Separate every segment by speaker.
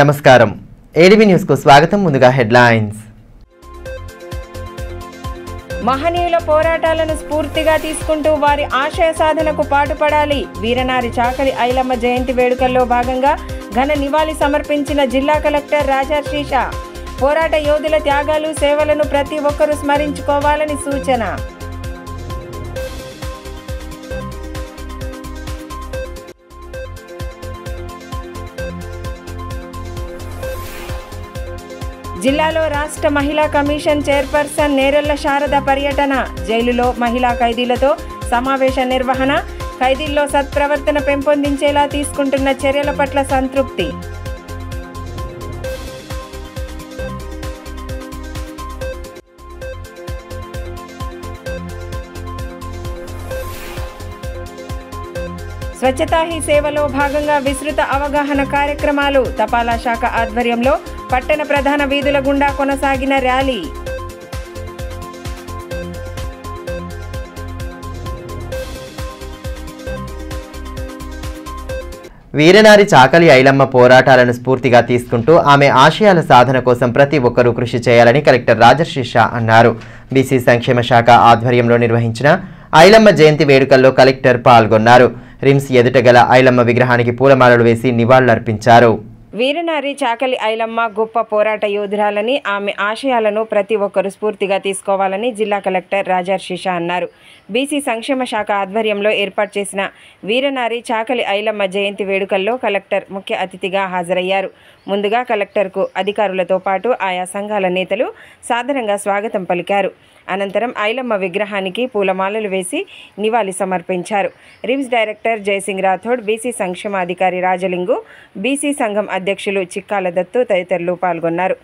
Speaker 1: నమస్కారం ADB news కు స్వాగతం. ముందుగా హెడ్లైన్స్.
Speaker 2: మహనీయుల పోరాటాలను స్ఫూర్తిగా తీసుకుంటూ వారి ఆశయ సాధనకు పాటుపడాలి. వీరనారి చాకలి ఐలమ్మ జయంతి వేడుకల్లో భాగంగా ఘన నివాళి సమర్పించిన జిల్లా కలెక్టర్ రాజర్షిష. పోరాట యోధుల త్యాగాలు సేవలను ప్రతి ఒక్కరూ స్మరించుకోవాలని సూచన. జిల్లాలో రాష్ట్ర మహిళా కమిషన్ చైర్పర్సన్ నేరెళ్ల శారద పర్యటన. జైలులో మహిళా ఖైదీలతో సమావేశ నిర్వహణ. ఖైదీల్లో సత్ప్రవర్తన పెంపొందించేలా తీసుకుంటున్న చర్యల పట్ల సంతృప్తి. స్వచ్ఛతా హీ సేవలో భాగంగా విస్తృత అవగాహన కార్యక్రమాలు. తపాలా శాఖ ఆధ్వర్యంలో పట్టణ ప్రధాన వీధుల గుండా కొనసాగిన ర్యాలీ.
Speaker 1: వీరనారి చాకలి ఐలమ్మ పోరాటాలను స్ఫూర్తిగా తీసుకుంటూ ఆమె ఆశయాల సాధన కోసం ప్రతి ఒక్కరూ కృషి చేయాలని కలెక్టర్ రాజర్షిష అన్నారు. బీసీ సంక్షేమ శాఖ ఆధ్వర్యంలో నిర్వహించిన ఐలమ్మ జయంతి వేడుకల్లో కలెక్టర్ పాల్గొన్నారు. రిమ్స్ ఎదుట గల ఐలమ్మ విగ్రహానికి పూలమాలలు వేసి నివాళులర్పించారు.
Speaker 2: వీరనారి చాకలి ఐలమ్మ గొప్ప పోరాట యోధురాలని, ఆమె ఆశయాలను ప్రతి ఒక్కరూ స్ఫూర్తిగా తీసుకోవాలని జిల్లా కలెక్టర్ రాజర్షిష అన్నారు. బీసీ సంక్షేమ శాఖ ఆధ్వర్యంలో ఏర్పాటు చేసిన వీరనారి చాకలి ఐలమ్మ జయంతి వేడుకల్లో కలెక్టర్ ముఖ్య అతిథిగా హాజరయ్యారు. ముందుగా కలెక్టర్కు అధికారులతో పాటు ఆయా సంఘాల నేతలు సాదరంగా స్వాగతం పలికారు. అనంతరం ఐలమ్మ విగ్రహానికి పూలమాలలు వేసి నివాళి సమర్పించారు. RIMS director Jaisingh Rathod, BC సంక్షేమాధికారి రాజలింగు, బీసీ సంఘం అధ్యక్షులు చిక్కాల దత్తు తదితరులు పాల్గొన్నారు.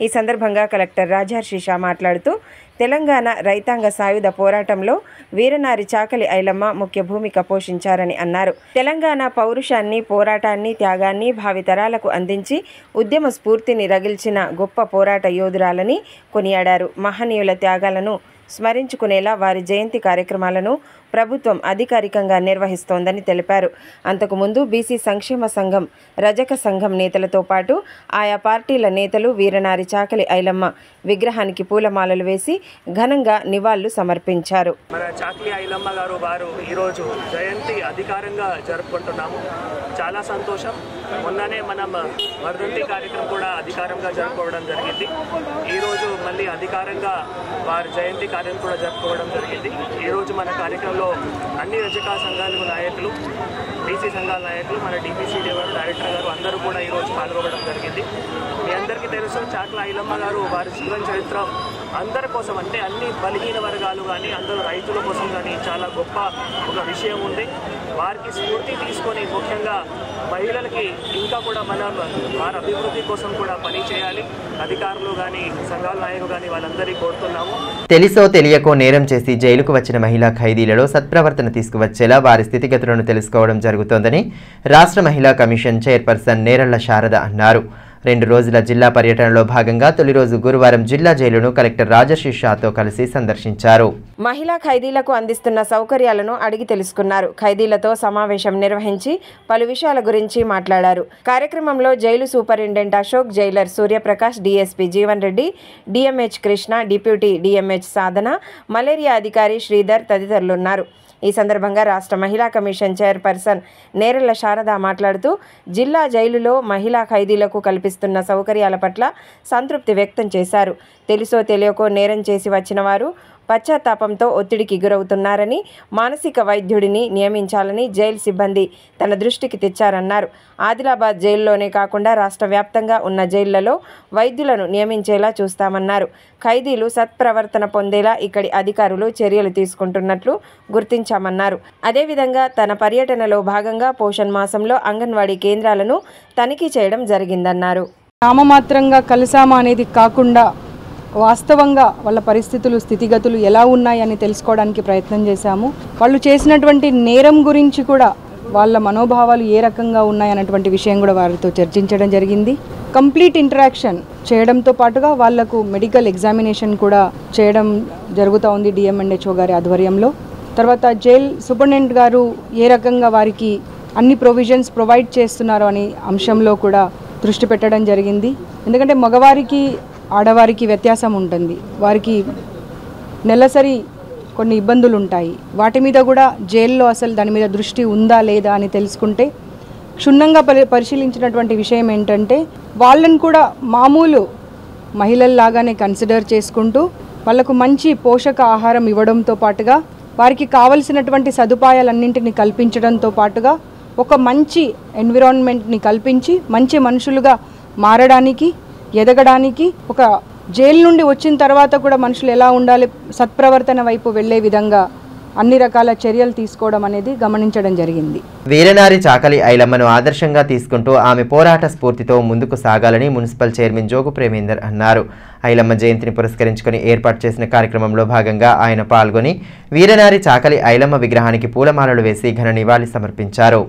Speaker 2: ఈ సందర్భంగా కలెక్టర్ రాజర్షిష మాట్లాడుతూ తెలంగాణ రైతాంగ సాయుధ పోరాటంలో వీరనారి చాకలి ఐలమ్మ ముఖ్య భూమిక పోషించారని అన్నారు. తెలంగాణ పౌరుషాన్ని, పోరాటాన్ని, త్యాగాన్ని భావితరాలకు అందించి ఉద్యమ స్ఫూర్తిని రగిల్చిన గొప్ప పోరాట యోధురాలని కొనియాడారు. మహనీయుల త్యాగాలను స్మరించుకునేలా వారి జయంతి కార్యక్రమాలను ప్రభుత్వం అధికారికంగా నిర్వహిస్తోందని తెలిపారు. అంతకుముందు బీసీ సంక్షేమ సంఘం, రజక సంఘం నేతలతో పాటు ఆయా పార్టీల నేతలు వీరనారి చాకలి ఐలమ్మ విగ్రహానికి పూలమాలలు వేసి ఘనంగా నివాళులు సమర్పించారు.
Speaker 3: మన చాకలి ఐలమ్మ గారు వారు ఈరోజు జయంతి అధికారంగా జరుపుకుంటున్నాము. చాలా సంతోషం. మొన్ననే మనం వర్ధంతి కార్యక్రమం కూడా అధికారంగా జరుపుకోవడం జరిగింది. ఈరోజు మళ్ళీ అధికారంగా వారి జయంతి కార్యం కూడా జరుపుకోవడం జరిగింది. ఈరోజు మన కార్యక్రమంలో అన్ని రజకా సంఘాల నాయకులు, బీసీ సంఘాల నాయకులు, మన డిపిసిడి గారు, డైరెక్టర్ గారు అందరూ కూడా ఈరోజు పాల్గొనడం జరిగింది. మీ అందరికీ తెలుసు చాకలి ఐలమ్మ గారు వారి జీవన చరిత్ర అందరి కోసం, అంటే అన్ని బలహీన వర్గాలు కానీ అందరూ రైతుల కోసం కానీ చాలా గొప్ప ఒక విషయం ఉంది. వారికి స్ఫూర్తి తీసుకొని ముఖ్యంగా మహిళలకి ఇంకా కూడా మనం వారి అభివృద్ధి కోసం కూడా పని చేయాలి. అధికారులు కానీ సంఘాల నాయకులు కానీ వాళ్ళందరికీ కోరుతున్నాము.
Speaker 1: తెలిసో తెలియకో నేరం చేసి జైలుకు వచ్చిన మహిళా ఖైదీలలో సత్ప్రవర్తన తీసుకువచ్చేలా వారి స్థితిగతులను తెలుసుకోవడం జరుగుతోందని రాష్ట్ర మహిళా కమిషన్ చైర్పర్సన్ నేరెళ్ల శారద అన్నారు. 2 రోజుల జిల్లా పర్యటనలో భాగంగా తొలి రోజు గురువారం జిల్లా జైలును కలెక్టర్ రాజర్షిషతో కలిసి సందర్శించారు.
Speaker 2: మహిళా ఖైదీలకు అందిస్తున్న సౌకర్యాలను అడిగి తెలుసుకున్నారు. ఖైదీలతో సమావేశం నిర్వహించి పలు విషయాల గురించి మాట్లాడారు. కార్యక్రమంలో jail superintendent Ashok, jailer Suryaprakash, DSP Jeevan Reddy, DMH Krishna, deputy DMH Sadhana, malaria అధికారి శ్రీధర్ తదితరులున్నారు. ఈ సందర్భంగా రాష్ట్ర మహిళా కమిషన్ చైర్పర్సన్ నేరెళ్ల శారద మాట్లాడుతూ జిల్లా జైలులో మహిళా ఖైదీలకు కల్పిస్తున్న సౌకర్యాల పట్ల సంతృప్తి వ్యక్తం చేశారు. తెలుసో తెలియకో నేరం చేసి వచ్చిన వారు పశ్చాత్తాపంతో ఒత్తిడికి గురవుతున్నారని, మానసిక వైద్యుడిని నియమించాలని జైలు సిబ్బంది తన దృష్టికి తెచ్చారన్నారు. ఆదిలాబాద్ జైల్లోనే కాకుండా రాష్ట్ర వ్యాప్తంగా ఉన్న జైళ్లలో వైద్యులను నియమించేలా చూస్తామన్నారు. ఖైదీలు సత్ప్రవర్తన పొందేలా ఇక్కడి అధికారులు చర్యలు తీసుకుంటున్నట్లు గుర్తించామన్నారు. అదేవిధంగా తన పర్యటనలో భాగంగా పోషణ్ మాసంలో అంగన్వాడీ కేంద్రాలను తనిఖీ చేయడం జరిగిందన్నారు.
Speaker 4: నామమాత్రంగా కలిసామా అనేది కాకుండా వాస్తవంగా వాళ్ళ పరిస్థితులు స్థితిగతులు ఎలా ఉన్నాయని తెలుసుకోవడానికి ప్రయత్నం చేశాము. వాళ్ళు చేసినటువంటి నేరం గురించి కూడా వాళ్ళ మనోభావాలు ఏ రకంగా ఉన్నాయన్నటువంటి విషయం కూడా వారితో చర్చించడం జరిగింది. కంప్లీట్ ఇంటరాక్షన్ చేయడంతో పాటుగా వాళ్లకు మెడికల్ ఎగ్జామినేషన్ కూడా చేయడం జరుగుతూ ఉంది డిఎంఎండ్హెచ్ఓ గారి ఆధ్వర్యంలో. తర్వాత జైల్ సూపరింటెండెంట్ గారు ఏ రకంగా వారికి అన్ని ప్రొవిజన్స్ ప్రొవైడ్ చేస్తున్నారు అనే అంశంలో కూడా దృష్టి పెట్టడం జరిగింది. ఎందుకంటే మగవారికి ఆడవారికి వ్యత్యాసం ఉంటుంది, వారికి నెలసరి కొన్ని ఇబ్బందులు ఉంటాయి. వాటి మీద కూడా జైల్లో అసలు దాని మీద దృష్టి ఉందా లేదా అని తెలుసుకుంటే క్షుణ్ణంగా పరిశీలించినటువంటి విషయం ఏంటంటే వాళ్ళని కూడా మామూలు మహిళల్లాగానే కన్సిడర్ చేసుకుంటూ వాళ్ళకు మంచి పోషక ఆహారం ఇవ్వడంతో పాటుగా వారికి కావలసినటువంటి సదుపాయాలన్నింటినీ కల్పించడంతో పాటుగా ఒక మంచి ఎన్విరాన్మెంట్ని కల్పించి మంచి మనుషులుగా మారడానికి ఎదగడానికి ఒక జైలు నుండి వచ్చిన తర్వాత కూడా మనుషులు ఎలా ఉండాలి సత్ప్రవర్తన వైపు వెళ్లే విధంగా అన్ని రకాల చర్యలు తీసుకోవడం అనేది గమనించడం జరిగింది.
Speaker 1: వీరనారి చాకలి ఐలమ్మను ఆదర్శంగా తీసుకుంటూ ఆమె పోరాట స్ఫూర్తితో ముందుకు సాగాలని మున్సిపల్ చైర్మన్ జోగు ప్రేమేందర్ అన్నారు. ఐలమ్మ జయంతిని పురస్కరించుకొని ఏర్పాటు చేసిన కార్యక్రమంలో భాగంగా ఆయన పాల్గొని వీరనారి చాకలి ఐలమ్మ విగ్రహానికి పూలమాలలు వేసి ఘన నివాళి సమర్పించారు.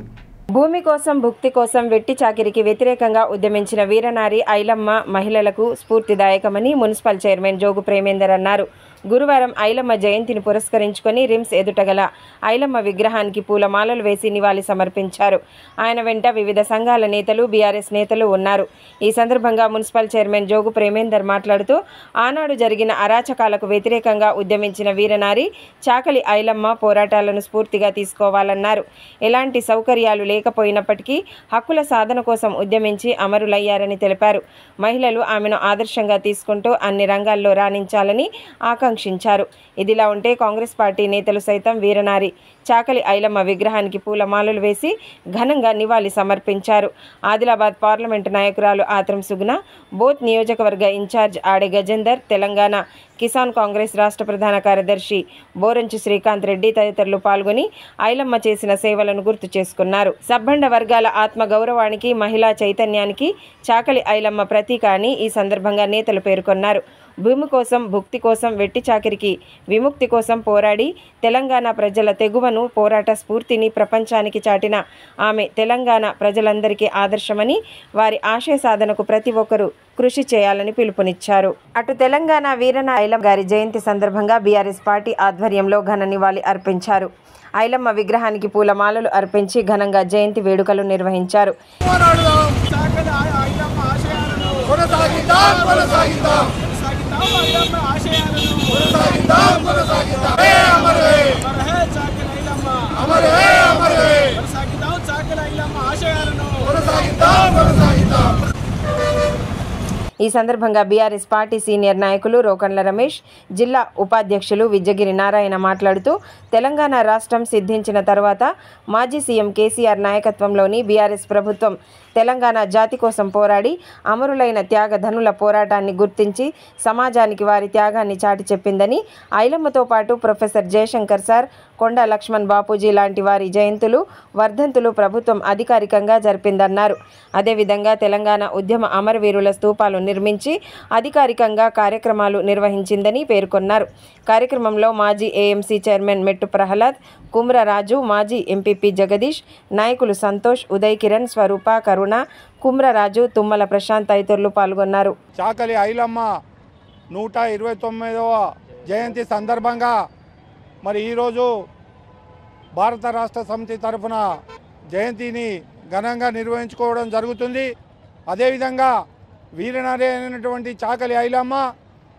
Speaker 2: భూమి కోసం భుక్తి కోసం వెట్టి చాకిరికి వ్యతిరేకంగా ఉద్యమించిన వీరనారి ఐలమ్మ మహిళలకు స్ఫూర్తిదాయకమని మున్సిపల్ చైర్మన్ జోగు ప్రేమేందర్ అన్నారు. గురువారం ఐలమ్మ జయంతిని పురస్కరించుకొని రిమ్స్ ఎదుటగల ఐలమ్మ విగ్రహానికి పూలమాలలు వేసి నివాళి సమర్పించారు. ఆయన వెంట వివిధ సంఘాల నేతలు, బీఆర్ఎస్ నేతలు ఉన్నారు. ఈ సందర్భంగా మున్సిపల్ చైర్మన్ జోగు ప్రేమేందర్ మాట్లాడుతూ ఆనాడు జరిగిన అరాచకాలకు వ్యతిరేకంగా ఉద్యమించిన వీరనారి చాకలి ఐలమ్మ పోరాటాలను స్ఫూర్తిగా తీసుకోవాలన్నారు. ఎలాంటి సౌకర్యాలు లేకపోయినప్పటికీ హక్కుల సాధన కోసం ఉద్యమించి అమరులయ్యారని తెలిపారు. మహిళలు ఆమెను ఆదర్శంగా తీసుకుంటూ అన్ని రంగాల్లో రాణించాలని ఆకాంక్షించారు. ఇదిలా ఉంటే కాంగ్రెస్ పార్టీ నేతలు సైతం వీరనారి చాకలి ఐలమ్మ విగ్రహానికి పూలమాలలు వేసి ఘనంగా నివాళి సమర్పించారు. ఆదిలాబాద్ పార్లమెంటు నాయకురాలు ఆత్రం సుగుణ, బోత్ నియోజకవర్గ ఇన్ఛార్జ్ ఆడే గజేందర్, తెలంగాణ కిసాన్ కాంగ్రెస్ రాష్ట్ర ప్రధాన కార్యదర్శి బోరంచి శ్రీకాంత్ రెడ్డి తదితరులు పాల్గొని ఐలమ్మ చేసిన సేవలను గుర్తు చేసుకున్నారు. సబ్బండ వర్గాల ఆత్మ గౌరవానికి, మహిళా చైతన్యానికి చాకలి ఐలమ్మ ప్రతీక అని ఈ సందర్భంగా నేతలు పేర్కొన్నారు. భూమి కోసం భుక్తి కోసం వెట్టి చాకిరికి విముక్తి కోసం పోరాడి తెలంగాణ ప్రజల తెగువను, పోరాట స్ఫూర్తిని ప్రపంచానికి చాటిన ఆమె తెలంగాణ ప్రజలందరికీ ఆదర్శమని, వారి ఆశయ సాధనకు ప్రతి ఒక్కరూ కృషి చేయాలని పిలుపునిచ్చారు. అటు తెలంగాణ వీరనారి ఐలమ్మ గారి జయంతి సందర్భంగా బీఆర్ఎస్ పార్టీ ఆధ్వర్యంలో ఘన నివాళి అర్పించారు. ఐలమ్మ విగ్రహానికి పూలమాలలు అర్పించి ఘనంగా జయంతి వేడుకలు నిర్వహించారు. ఈ సందర్భంగా బీఆర్ఎస్ పార్టీ సీనియర్ నాయకులు రోకండ్ల రమేష్, జిల్లా ఉపాధ్యక్షులు విజ్జగిరి నారాయణ మాట్లాడుతూ తెలంగాణ రాష్ట్రం సిద్ధించిన తర్వాత మాజీ సీఎం కేసీఆర్ నాయకత్వంలోని బీఆర్ఎస్ ప్రభుత్వం తెలంగాణ జాతి కోసం పోరాడి అమరులైన త్యాగధనుల పోరాటాన్ని గుర్తించి సమాజానికి వారి త్యాగాన్ని చాటి చెప్పిందని, ఐలమ్మతో పాటు ప్రొఫెసర్ జయశంకర్ సార్, కొండ లక్ష్మణ్ బాపూజీ లాంటి వారి జయంతులు, వర్ధంతులు ప్రభుత్వం అధికారికంగా జరిపిందన్నారు. అదేవిధంగా తెలంగాణ ఉద్యమ అమరవీరుల స్తూపాలు నిర్మించి అధికారికంగా కార్యక్రమాలు నిర్వహించిందని పేర్కొన్నారు. కార్యక్రమంలో మాజీ ఏఎంసీ చైర్మన్ మెట్టు ప్రహ్లాద్, కుమ్ర రాజు, మాజీ ఎంపీపీ జగదీష్, నాయకులు సంతోష్, ఉదయ్ కిరణ్, స్వరూప, కరుణ, కుమ్రరాజు, తుమ్మల ప్రశాంత్ తదితరులు పాల్గొన్నారు.
Speaker 5: చాకలి ఐలమ్మ 129వ జయంతి సందర్భంగా మరి ఈరోజు భారత రాష్ట్ర సమితి తరఫున జయంతిని ఘనంగా నిర్వహించుకోవడం జరుగుతుంది. అదేవిధంగా వీరనారి అయినటువంటి చాకలి ఐలమ్మ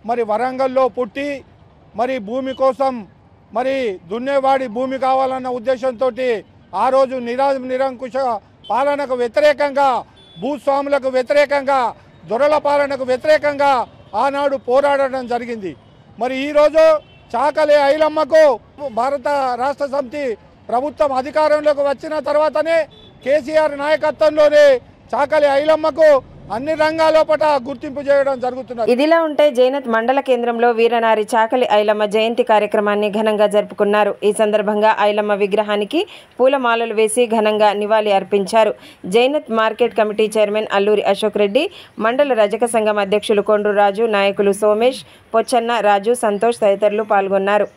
Speaker 5: మరి వరంగల్లో పుట్టి మరి భూమి కోసం మరి దున్నేవాడి భూమి కావాలన్న ఉద్దేశంతో ఆ రోజు నిరంకుశ పాలనకు వ్యతిరేకంగా, భూస్వాములకు వ్యతిరేకంగా, దొరల పాలనకు వ్యతిరేకంగా ఆనాడు పోరాడడం జరిగింది. మరి ఈరోజు చాకలి ఐలమ్మకు భారత రాష్ట్ర సమితి ప్రభుత్వం అధికారంలోకి వచ్చిన తర్వాతనే కేసీఆర్ నాయకత్వంలోనే చాకలి ఐలమ్మకు అన్ని రంగాల పట గుర్తింపు చేయడం జరుగుతున్నది.
Speaker 2: ఇదిలా ఉంటే జైనత్ మండల కేంద్రంలో వీరనారి చాకలి ఐలమ్మ జయంతి కార్యక్రమాన్ని ఘనంగా జరుపుకున్నారు. ఈ సందర్భంగా ఐలమ్మ విగ్రహానికి పూలమాలలు వేసి ఘనంగా నివాళి అర్పించారు. Jainath market committee chairman Alluri Ashok Reddy, మండల రజక సంఘం అధ్యక్షులు కొండ్రు రాజు, నాయకులు సోమేష్, పొచ్చన్న, రాజు, సంతోష్ తదితరులు పాల్గొన్నారు.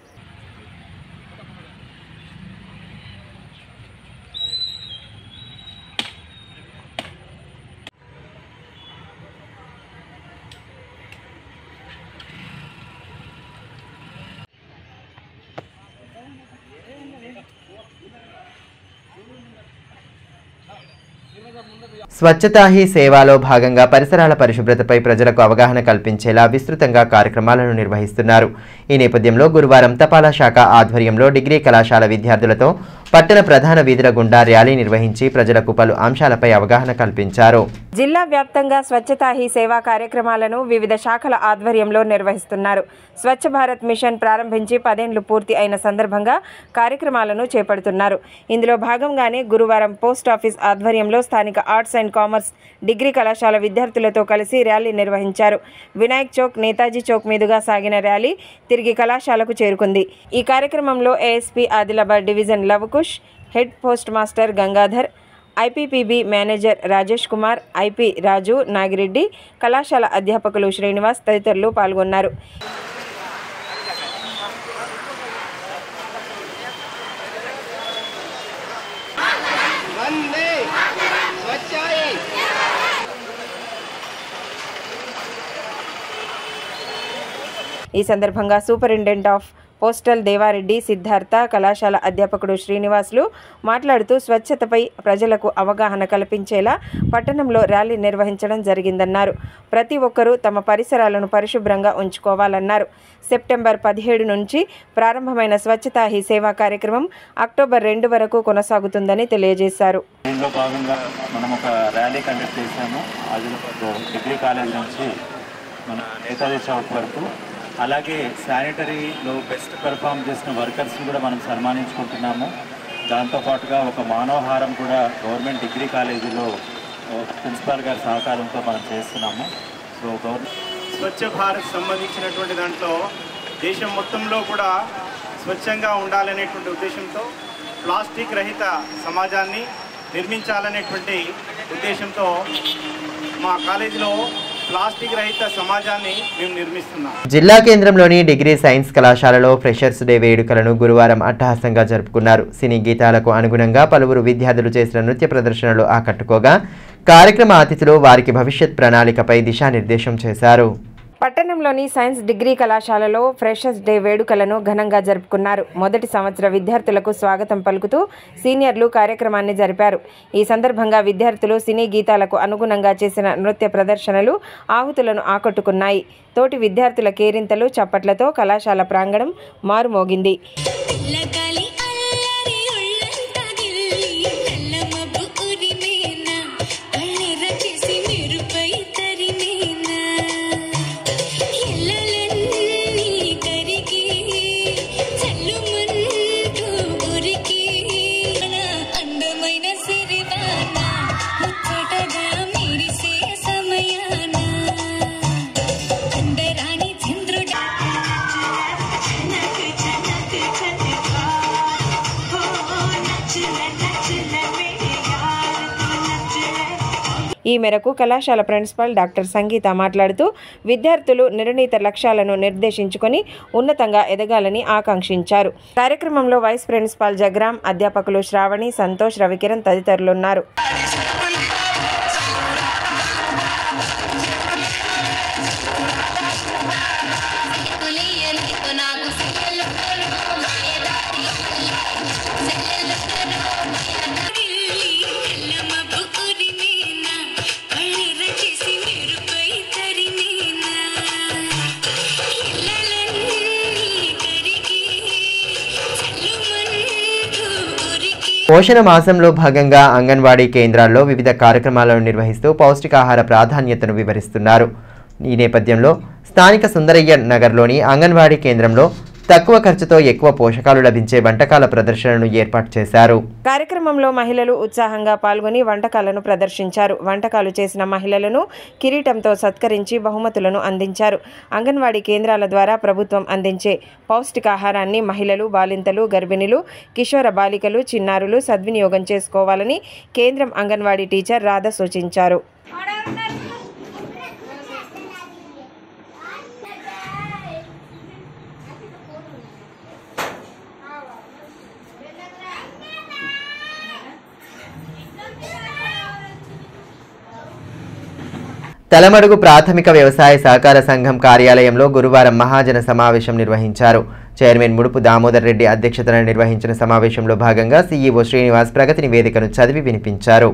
Speaker 1: స్వచ్ఛతా హీ సేవాలో భాగంగా పరిసరాల పరిశుభ్రతపై ప్రజలకు అవగాహన కల్పించేలా విస్తృతంగా కార్యక్రమాలను నిర్వహిస్తున్నారు. ఈ నేపథ్యంలో గురువారం తపాలా శాఖ ఆధ్వర్యంలో డిగ్రీ కళాశాల విద్యార్థులతో పట్టణ ప్రధాన వీధుల గుండా ర్యాలీ నిర్వహించి ప్రజలకు పలు అంశాలపై అవగాహన కల్పించారు.
Speaker 2: జిల్లా వ్యాప్తంగా స్వచ్ఛతా హీ సేవా కార్యక్రమాలను వివిధ శాఖల ఆధ్వర్యంలో నిర్వహిస్తున్నారు. స్వచ్ఛ భారత్ మిషన్ ప్రారంభించి 10 ఏళ్లు పూర్తి అయిన సందర్భంగా కార్యక్రమాలను చేపడుతున్నారు. ఇందులో భాగంగానే గురువారం పోస్ట్ ఆఫీస్ ఆధ్వర్యంలో స్థానిక ఆర్ట్స్ అండ్ కామర్స్ డిగ్రీ కళాశాల విద్యార్థులతో కలిసి ర్యాలీ నిర్వహించారు. వినాయక్ చౌక్, నేతాజీ చౌక్ మీదుగా సాగిన ర్యాలీ తిరిగి కళాశాలకు చేరుకుంది. ఈ కార్యక్రమంలో ASP Adilabad division Lavakush, head post master Gangadhar, IPPB manager Rajesh Kumar, IP Raju, Nagireddy, కళాశాల అధ్యాపకులు శ్రీనివాస్ తదితరులు పాల్గొన్నారు. ఈ సందర్భంగా superintendent of postal Devareddy, Siddhartha, కళాశాల అధ్యాపకుడు శ్రీనివాసులు మాట్లాడుతూ స్వచ్ఛతపై ప్రజలకు అవగాహన కల్పించేలా పట్టణంలో ర్యాలీ నిర్వహించడం జరిగిందన్నారు. ప్రతి ఒక్కరూ తమ పరిసరాలను పరిశుభ్రంగా ఉంచుకోవాలన్నారు. సెప్టెంబర్ 17 నుంచి ప్రారంభమైన స్వచ్ఛతా హీ సేవా కార్యక్రమం అక్టోబర్ 2 వరకు కొనసాగుతుందని తెలియజేశారు.
Speaker 6: దీనిలో భాగంగా మనం ఒక ర్యాలీ కండక్ట్ చేశాము. ఆదిలాబాద్ డిగ్రీ కాలేజ్ నుంచి మన నేతాజీ చౌక్ వరకు. అలాగే శానిటరీలో బెస్ట్ పెర్ఫామ్ చేసిన వర్కర్స్ని కూడా మనం సన్మానించుకుంటున్నాము. దాంతోపాటుగా ఒక మానవహారం కూడా గవర్నమెంట్ డిగ్రీ కాలేజీలో ప్రిన్సిపాల్ గారి సహకారంతో మనం చేస్తున్నాము. సో
Speaker 7: స్వచ్ఛ భారత్ సంబంధించినటువంటి దాంట్లో దేశం మొత్తంలో కూడా స్వచ్ఛంగా ఉండాలనేటువంటి ఉద్దేశంతో ప్లాస్టిక్ రహిత సమాజాన్ని నిర్మించాలనేటువంటి ఉద్దేశంతో మా కాలేజీలో ప్లాస్టిక్ రహిత సమాజాన్ని మేము నిర్మిస్తున్నాం.
Speaker 1: జిల్లా కేంద్రంలోని డిగ్రీ సైన్స్ కళాశాలలో ఫ్రెషర్స్ డే వేడుకలను గురువారం అట్టహాసంగా జరుపుకున్నారు. సినీ గీతాలకు అనుగుణంగా పలువురు విద్యార్థులు చేసిన నృత్య ప్రదర్శనలు ఆకట్టుకోగా కార్యక్రమ అతిథులు వారికి భవిష్యత్ ప్రణాళికపై దిశానిర్దేశం చేశారు.
Speaker 2: పట్టణంలోని సైన్స్ డిగ్రీ కళాశాలలో ఫ్రెషర్స్ డే వేడుకలను ఘనంగా జరుపుకున్నారు. మొదటి సంవత్సర విద్యార్థులకు స్వాగతం పలుకుతూ సీనియర్లు కార్యక్రమాన్ని జరిపారు. ఈ సందర్భంగా విద్యార్థులు సినీ గీతాలకు అనుగుణంగా చేసిన నృత్య ప్రదర్శనలు ఆహుతులను ఆకట్టుకున్నాయి. తోటి విద్యార్థుల కేరింతలు, చప్పట్లతో కళాశాల ప్రాంగణం మారుమోగింది. ఈ మేరకు కళాశాల ప్రిన్సిపల్ డాక్టర్ సంగీత మాట్లాడుతూ విద్యార్థులు నిర్ణీత లక్ష్యాలను నిర్దేశించుకొని ఉన్నతంగా ఎదగాలని ఆకాంక్షించారు. కార్యక్రమంలో వైస్ ప్రిన్సిపాల్ జగ్రామ్, అధ్యాపకులు శ్రావణి, సంతోష్, రవికిరణ్ తదితరులున్నారు.
Speaker 1: పోషణ మాసంలో భాగంగా అంగన్వాడీ కేంద్రాల్లో వివిధ కార్యక్రమాలను నిర్వహిస్తూ పౌష్టికాహార ప్రాధాన్యతను వివరిస్తున్నారు. ఈ నేపథ్యంలో స్థానిక సుందరయ్య నగర్లోని అంగన్వాడీ కేంద్రంలో తక్కువ ఖర్చుతో ఎక్కువ పోషకాలు లభించే వంటకాల ప్రదర్శనను ఏర్పాటు చేశారు.
Speaker 2: కార్యక్రమంలో మహిళలు ఉత్సాహంగా పాల్గొని వంటకాలను ప్రదర్శించారు. వంటకాలు చేసిన మహిళలను కిరీటంతో సత్కరించి బహుమతులను అందించారు. అంగన్వాడీ కేంద్రాల ద్వారా ప్రభుత్వం అందించే పౌష్టికాహారాన్ని మహిళలు, బాలింతలు, గర్భిణులు, కిషోర బాలికలు, చిన్నారులు సద్వినియోగం చేసుకోవాలని కేంద్రం అంగన్వాడీ టీచర్ రాధ సూచించారు.
Speaker 1: తలమడుగు ప్రాథమిక వ్యవసాయ సహకార సంఘం కార్యాలయంలో గురువారం మహాజన సమావేశం నిర్వహించారు. చైర్మన్ ముడుపు దామోదర్ రెడ్డి అధ్యక్షతన నిర్వహించిన సమావేశంలో భాగంగా సీఈఓ శ్రీనివాస్ ప్రగతి నివేదికను చదివి వినిపించారు.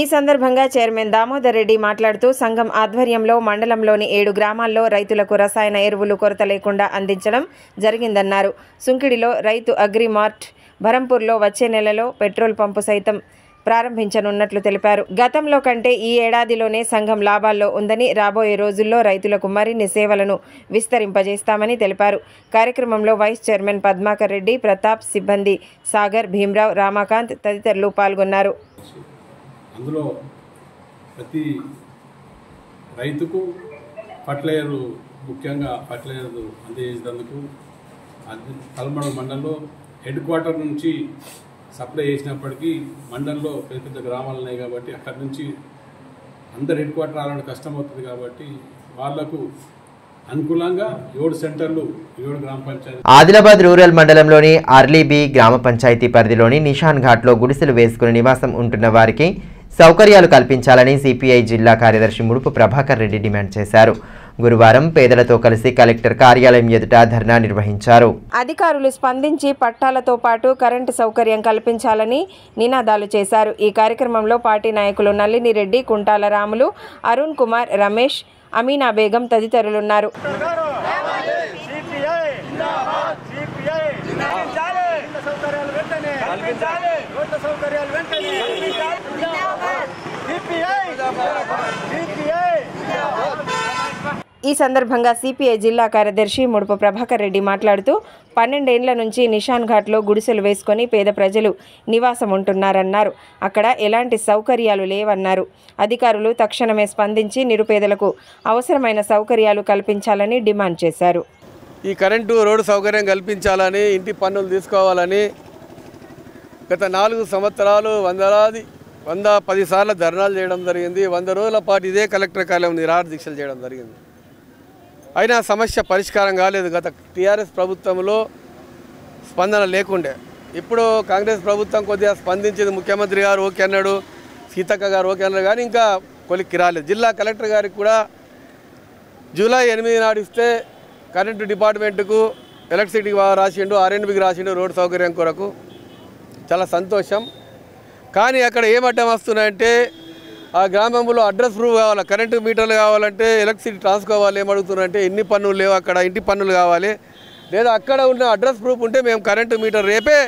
Speaker 2: ఈ సందర్భంగా చైర్మన్ దామోదర్ రెడ్డి మాట్లాడుతూ సంఘం ఆధ్వర్యంలో మండలంలోని 7 గ్రామాల్లో రైతులకు రసాయన ఎరువులు కొరత లేకుండా అందించడం జరిగిందన్నారు. సుంకిడిలో రైతు అగ్రిమార్ట్, బరంపూర్లో వచ్చే నెలలో పెట్రోల్ పంపు సైతం ప్రారంభించనున్నట్లు తెలిపారు. గతంలో కంటే ఈ ఏడాదిలోనే సంఘం లాభాల్లో ఉందని, రాబోయే రోజుల్లో రైతులకు మరిన్ని సేవలను విస్తరింపజేస్తామని తెలిపారు. కార్యక్రమంలో వైస్ చైర్మన్ పద్మాకర్ రెడ్డి, ప్రతాప్, సిబ్బంది సాగర్, భీమరావు, రామాకాంత్ తదితరులు పాల్గొన్నారు.
Speaker 8: అందులో ప్రతి రైతుకు ఫర్టిలైజర్, ముఖ్యంగా ఫర్టిలైజర్ అందజేసేందుకు తలమడుగు మండలంలో హెడ్ క్వార్టర్ నుంచి సప్లై చేసినప్పటికీ మండలంలో పెద్ద పెద్ద గ్రామాలు ఉన్నాయి కాబట్టి అక్కడి నుంచి అందరు హెడ్ క్వార్టర్ రావడానికి కష్టం అవుతుంది కాబట్టి వాళ్లకు అనుకూలంగా 7 సెంటర్లు 7 గ్రామ పంచాయతీ.
Speaker 1: ఆదిలాబాద్ రూరల్ మండలంలోని అర్లీబీ గ్రామ పంచాయతీ పరిధిలోని నిషాన్ ఘాట్లో గుడిసెలు వేసుకుని నివాసం ఉంటున్న వారికి సౌకర్యాలు కల్పించాలని సిపిఐ జిల్లా కార్యదర్శి ముడుపు ప్రభాకర్ రెడ్డి డిమాండ్ చేశారు. గురువారం పేదలతో కలిసి కలెక్టర్ కార్యాలయం ఎదుట ధర్నా నిర్వహించారు.
Speaker 2: అధికారులు స్పందించి పట్టాలతో పాటు కరెంటు సౌకర్యం కల్పించాలని నినాదాలు చేశారు. ఈ కార్యక్రమంలో పార్టీ నాయకులు నల్లిని రెడ్డి, కుంటాల రాములు, అరుణ్ కుమార్, రమేష్, అమీనా బేగం తదితరులున్నారు. ఈ సందర్భంగా సిపిఐ జిల్లా కార్యదర్శి ముడుపు ప్రభాకర్ రెడ్డి మాట్లాడుతూ 12 ఏళ్ల నుంచి నిషాన్ ఘాట్లో గుడిసెలు వేసుకొని పేద ప్రజలు నివాసం ఉంటున్నారన్నారు. అక్కడ ఎలాంటి సౌకర్యాలు లేవన్నారు. అధికారులు తక్షణమే స్పందించి నిరుపేదలకు అవసరమైన సౌకర్యాలు కల్పించాలని డిమాండ్ చేశారు.
Speaker 9: ఈ కరెంటు, రోడ్డు సౌకర్యం కల్పించాలని, ఇంటి పన్నులు తీసుకోవాలని గత 4 సంవత్సరాలు 110 సార్లు ధర్నాలు చేయడం జరిగింది. 100 రోజుల పాటు ఇదే కలెక్టర్ కార్యాలయం నిరాహార దీక్షలు చేయడం జరిగింది. అయినా సమస్య పరిష్కారం కాలేదు. గత టీఆర్ఎస్ ప్రభుత్వంలో స్పందన లేకుండే. ఇప్పుడు కాంగ్రెస్ ప్రభుత్వం కొద్దిగా స్పందించింది. ముఖ్యమంత్రి గారు ఓకే అన్నాడు, సీతక్క గారు ఓకే అన్నారు, కానీ ఇంకా కొలిక్కి రాలేదు. జిల్లా కలెక్టర్ గారికి కూడా జూలై 8 నాడు ఇస్తే కరెంటు డిపార్ట్మెంట్కు ఎలక్ట్రిసిటీకి రాసిండు, ఆర్ఎన్బికి రాసిండు రోడ్డు సౌకర్యం కొరకు. చాలా సంతోషం. కానీ అక్కడ ఏం అడ్డం వస్తున్నాయంటే ఆ గ్రామంలో అడ్రస్ ప్రూఫ్ కావాలి, కరెంటు మీటర్లు కావాలంటే ఎలక్ట్రిసిటీ ట్రాన్స్కోవాలి. ఏమడుగుతున్నారంటే ఎన్ని పన్నులు లేవు, అక్కడ ఇంటి పన్నులు కావాలి, లేదా అక్కడ ఉన్న అడ్రస్ ప్రూఫ్ ఉంటే మేము కరెంటు మీటర్ రేపే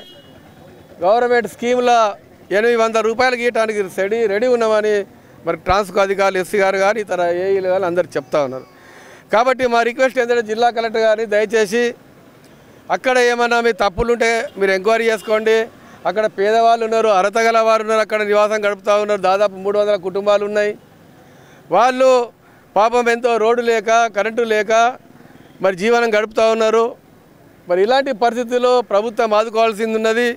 Speaker 9: గవర్నమెంట్ స్కీమ్లో 800 రూపాయలు గీయటానికి రెడీ ఉన్నామని మరి ట్రాన్స్కో అధికారులు, ఎస్సీ గారు కానీ ఇతర ఏఈలు కానీ అందరు చెప్తా ఉన్నారు. కాబట్టి మా రిక్వెస్ట్ ఏంటంటే జిల్లా కలెక్టర్ గారిని దయచేసి అక్కడ ఏమన్నా మీ తప్పులుంటే మీరు ఎంక్వైరీ చేసుకోండి. అక్కడ పేదవాళ్ళు ఉన్నారు, అర్హతగల వారు ఉన్నారు, అక్కడ నివాసం గడుపుతూ ఉన్నారు. దాదాపు 300 కుటుంబాలు ఉన్నాయి. వాళ్ళు పాపం ఎంతో రోడ్డు లేక, కరెంటు లేక మరి జీవనం గడుపుతూ ఉన్నారు. మరి ఇలాంటి పరిస్థితుల్లో ప్రభుత్వం ఆదుకోవాల్సింది ఉన్నది.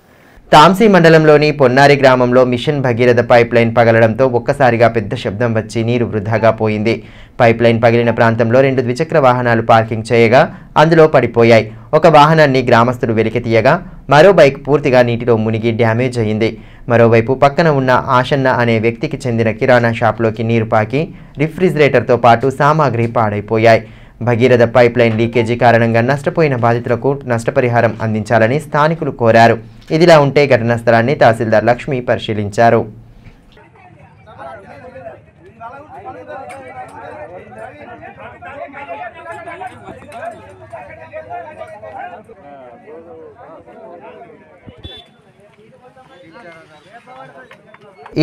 Speaker 1: తాంసీ మండలంలోని పొన్నారి గ్రామంలో మిషన్ భగీరథ పైప్ లైన్ పగలడంతో ఒక్కసారిగా పెద్ద శబ్దం వచ్చి నీరు వృధాగా పోయింది. పైప్ లైన్ పగిలిన ప్రాంతంలో 2 ద్విచక్ర వాహనాలు పార్కింగ్ చేయగా అందులో పడిపోయాయి. ఒక వాహనాన్ని గ్రామస్తులు వెలికి తీయగా మరో బైక్ పూర్తిగా నీటిలో మునిగి డ్యామేజ్ అయింది. మరోవైపు పక్కన ఉన్న ఆశన్న అనే వ్యక్తికి చెందిన కిరాణా షాప్లోకి నీరు పాకి రిఫ్రిజిరేటర్తో పాటు సామాగ్రి పాడైపోయాయి. భగీరథ పైప్ లైన్ లీకేజీ కారణంగా నష్టపోయిన బాధితులకు నష్టపరిహారం అందించాలని స్థానికులు కోరారు. ఇదిలా ఉంటే ఘటనా స్థలాన్ని తహసీల్దార్ లక్ష్మి పరిశీలించారు.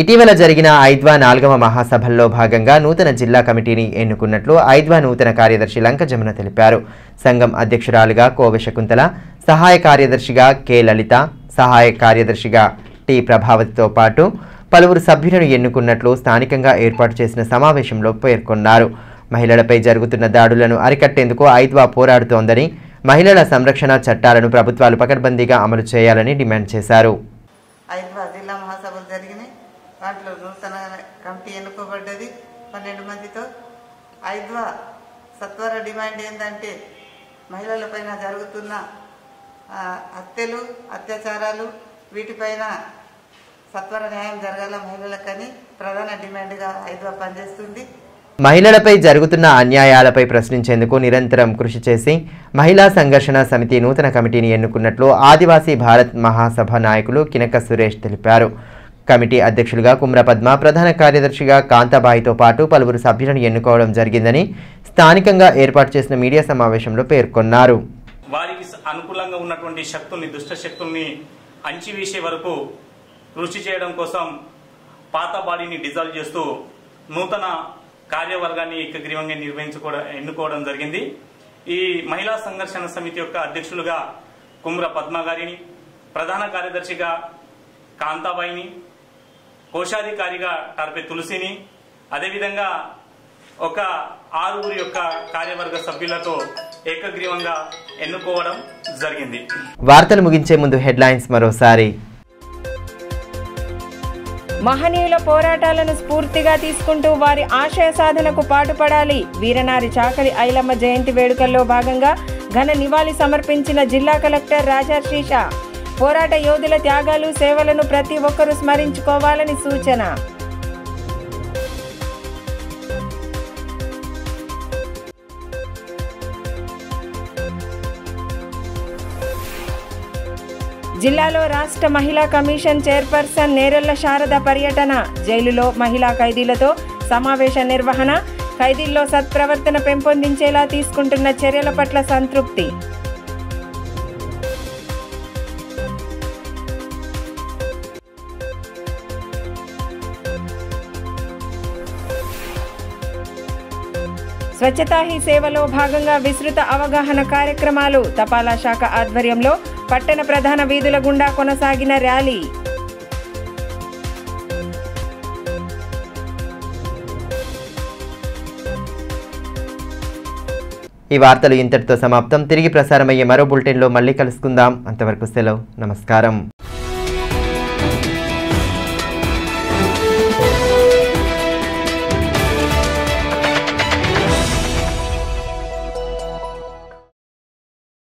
Speaker 1: ఇటీవల జరిగిన ఐద్వా 4వ మహాసభల్లో భాగంగా నూతన జిల్లా కమిటీని ఎన్నుకున్నట్లు ఐద్వా నూతన కార్యదర్శి లంక జమున తెలిపారు. సంఘం అధ్యక్షురాలుగా కోవె శకుంతల, సహాయ కార్యదర్శిగా కె లలిత, సహాయ కార్యదర్శిగా టి ప్రభావతితో పాటు పలువురు సభ్యులను ఎన్నుకున్నట్లు స్థానికంగా ఏర్పాటు చేసిన సమావేశంలో పేర్కొన్నారు. మహిళలపై జరుగుతున్న దాడులను అరికట్టేందుకు ఐద్వా పోరాడుతోందని, మహిళల సంరక్షణ చట్టాలను ప్రభుత్వాలు పకడ్బందీగా అమలు చేయాలని డిమాండ్ చేశారు.
Speaker 10: ఐద్వా జిల్లా మహాసభలు జరిగినాయి. వాటిలో నూతన కమిటీ ఎన్నుకోబడ్డది 12 మందితో. ఐద్వా సత్వర డిమాండ్ ఏంటంటే మహిళలపైన జరుగుతున్న హత్యలు, అత్యాచారాలు వీటిపైన సత్వర న్యాయం జరగాల మహిళలకని ప్రధాన డిమాండ్గా ఐద్వా పనిచేస్తుంది.
Speaker 1: మహిళలపై జరుగుతున్న అన్యాయాలపై ప్రశ్నించేందుకు నిరంతరం కృషి చేసి మహిళా సంఘర్షణ సమితి నూతన కమిటీని ఎన్నుకున్నట్లు ఆదివాసీ భారత్ మహాసభ నాయకులు కినక సురేష్ తెలిపారు. కమిటీ అధ్యక్షులుగా కుమ్ర పద్మ, ప్రధాన కార్యదర్శిగా కాంతాబాయితో పాటు పలువురు సభ్యులను ఎన్నుకోవడం జరిగిందని స్థానికంగా ఏర్పాటు చేసిన మీడియా సమావేశంలో పేర్కొన్నారు.
Speaker 11: వారికి అనుకూలంగా ఉన్నటువంటి శక్తుల్ని, దుష్ట శక్తుల్ని అంచివేసే వరకు కృషి చేయడం కోసం పాత బాడీని డిజాల్వ్ చేస్తూ నూతన కార్యవర్గాన్ని ఏకగ్రీవంగా ఎన్నుకోవడం జరిగింది. ఈ మహిళా సంఘర్షణ సమితి యొక్క అధ్యక్షులుగా కుమ్ర పద్మ గారిని, ప్రధాన కార్యదర్శిగా కాంతాబాయిని, కోశాధికారిగా టర్పే తులసిని, అదేవిధంగా ఒక 6 యొక్క కార్యవర్గ సభ్యులతో ఏకగ్రీవంగా ఎన్నుకోవడం జరిగింది.
Speaker 1: వార్తలు ముగించే ముందు హెడ్లైన్స్ మరోసారి.
Speaker 2: మహనీయుల పోరాటాలను స్ఫూర్తిగా తీసుకుంటూ వారి ఆశయ సాధనకు పాటుపడాలి. వీరనారి చాకలి ఐలమ్మ జయంతి వేడుకల్లో భాగంగా ఘన నివాళి సమర్పించిన జిల్లా కలెక్టర్ రాజర్షిష. పోరాట యోధుల త్యాగాలు, సేవలను ప్రతి ఒక్కరూ స్మరించుకోవాలని సూచన. జిల్లాలో రాష్ట్ర మహిళా కమిషన్ చైర్పర్సన్ నేరెళ్ల శారద పర్యటన. జైలులో మహిళా ఖైదీలతో సమావేశ నిర్వహణ. ఖైదీల్లో సత్ప్రవర్తన పెంపొందించేలా తీసుకుంటున్న చర్యల పట్ల సంతృప్తి. స్వచ్ఛతా హీ సేవలో భాగంగా విస్తృత అవగాహన కార్యక్రమాలు. తపాలా శాఖ ఆధ్వర్యంలో పట్టణ ప్రధాన వీధుల గుండా కొనసాగిన ర్యాలీ.
Speaker 1: ఈ వార్తలు ఇంతటితో సమాప్తం. తిరిగి ప్రసారమయ్యే మరో బులెటిన్లో మళ్ళీ కలుసుకుందాం. అంతవరకు సెలవు. నమస్కారం.